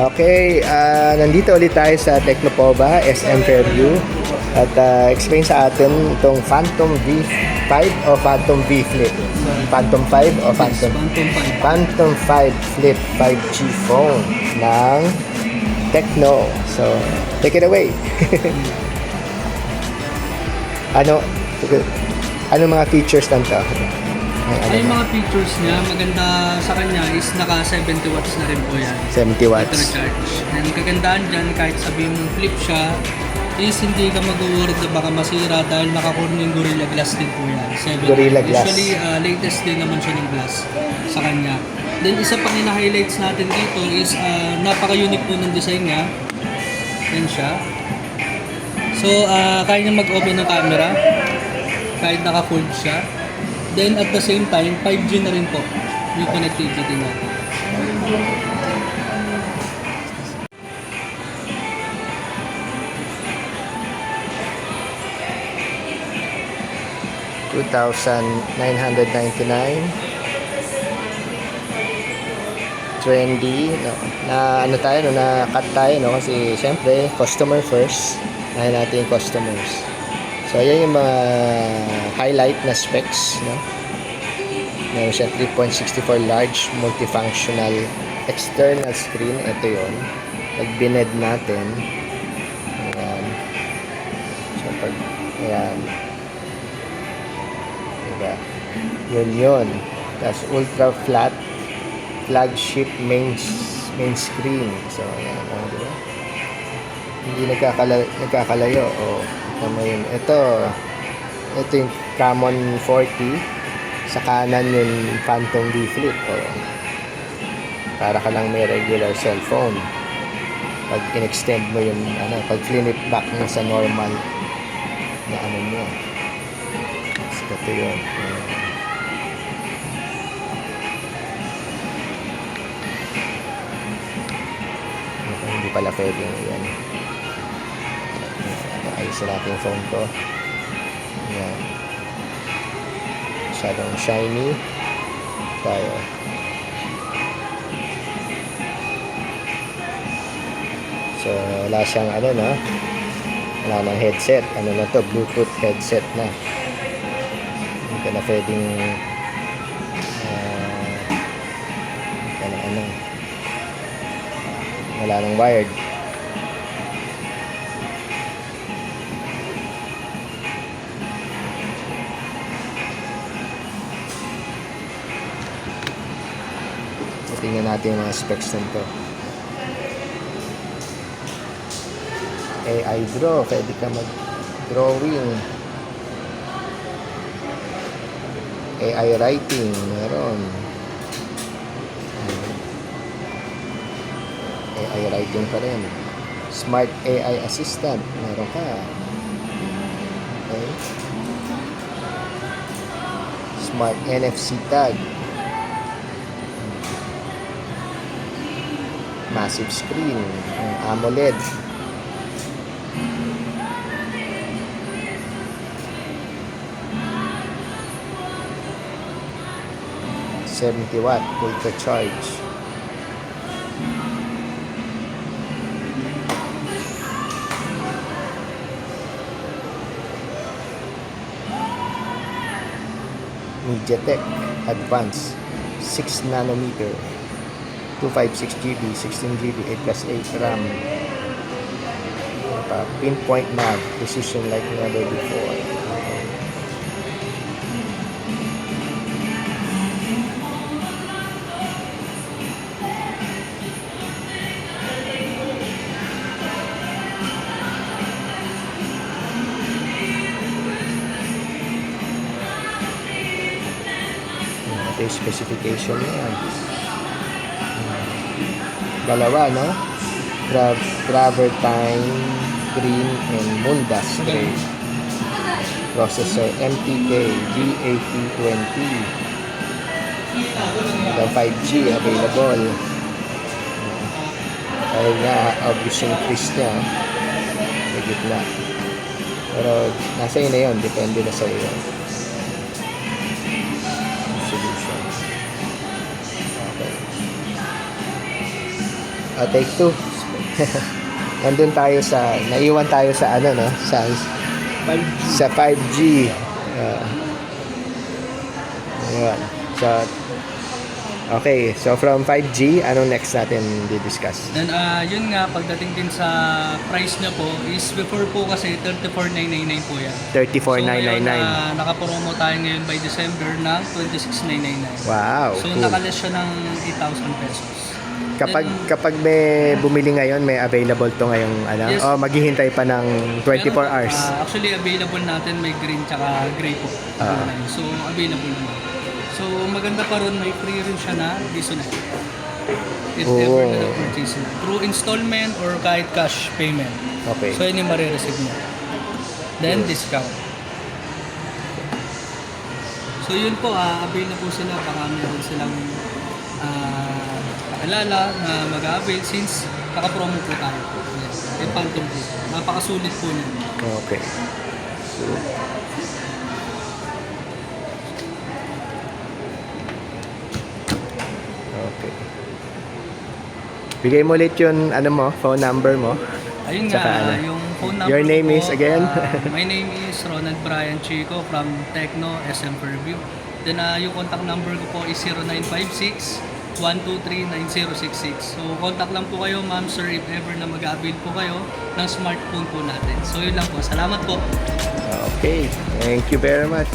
Okay, nandito ulit tayo sa Tecnopova, SM Fairview. At explain sa atin itong Phantom V5 o Phantom V Flip. Phantom 5 o Phantom? Phantom 5 Flip 5G phone ng Tecno. So, take it away. Ano mga features nito? Ay, mga features niya, maganda sa kanya is naka 70 watts na rin po yan. 70 watts. Ito charge. And kagandaan dyan, kahit sabihin mong flip siya, is hindi ka mag-worried na baka masira dahil nakakurning Gorilla Glass din po yan. Gorilla Glass. Usually, latest din naman siya ng glass sa kanya. Then, isa pang ina-highlights natin dito is napaka-unique po ng design niya. Yan siya. So, kaya niya mag-open ng camera kahit naka-fold siya. Then at the same time, 5G na rin po yung connectivity natin. $2,999. Trendy, no? Na ano tayo, no? Na cut tayo, no? Kasi syempre, customer first. Ayaw natin yung customers. So, ayan yung mga highlight na specs, no? Meron siya 3.64 large multifunctional external screen. Ito yun. Pag bined natin, ayan. So, ayan. Diba? Yun. Tapos, ultra flat flagship main screen. So, ayan. Diba? Hindi nagkakalayo. Ito yung Camon 40. Sa kanan yung Phantom V Flip. Para ka lang may regular cellphone. Pag in-extend mo yung pag flip back mo sa normal na mo. So, ito yun. Hindi pala pwedeng yan. Ayusin natin yung phone ko. Yan. Masyadong shiny tayo. So, wala siyang wala nang headset. Na to? Bluetooth headset na. Hindi ka na pwedeng wala nang wired. Tingnan natin yung mga specs nito. AI draw, pwede ka mag-drawing. AI writing, meron. AI writing pa rin. Smart AI assistant, meron ka. Okay. Smart NFC tag. Massive screen, AMOLED. $70 ultra charge. MediaTek Advance 6 nanometer. 256GB, 16GB, 8+8 RAM. Pinpoint nav, precision like never before. Ito yung specification niya. Dalawa, no? Travertine Green and Mundas Gray. Processor MTK G8020. 5G available. Kaya nga, obvious yung twist niya. Sa gitna. Pero, nasa iyo na yun. Depende na sa iyo. Solution. Okay. Take two. Nandun tayo naiwan tayo sa ano, no? Sa 5G. Ayan. So, okay. So, from 5G, anong next natin di-discuss? Then, yun nga, pagdating din sa price niya po, is before po kasi 34,999 po yan. 34,999. So, nakapromo tayo ngayon by December ng 26,999. Wow, So, cool. nakaless siya ng 8,000 pesos. Kapag may bumili ngayon, may available to ngayong ano? Yes. Maghihintay pa ng 24 hours. Actually, available natin may green tsaka gray po. So, available naman. So, maganda pa ron, may free rin siya na Disconnect. If ever na purchase na. Through installment or kahit cash payment. Okay. So, yun yung marireceive mo. Then, discount. So, yun po, avail na po sila. Baka meron silang pakilala na mag-avail since naka-promo po tayo po. Yes. Yung Phantom po. Napakasulit po niya. Okay. Okay. Bigay mo ulit yung ano mo, phone number mo. Ayun Tsaka nga, ano? yung phone number Your name ko, is again? My name is Ronald Brian Chico from Tecno SM Fairview. Then yung contact number ko po is 0956-123-9066. So contact lang po kayo ma'am sir if ever na mag-avail po kayo ng smartphone po natin. So yun lang po. Salamat po. Okay. Thank you very much.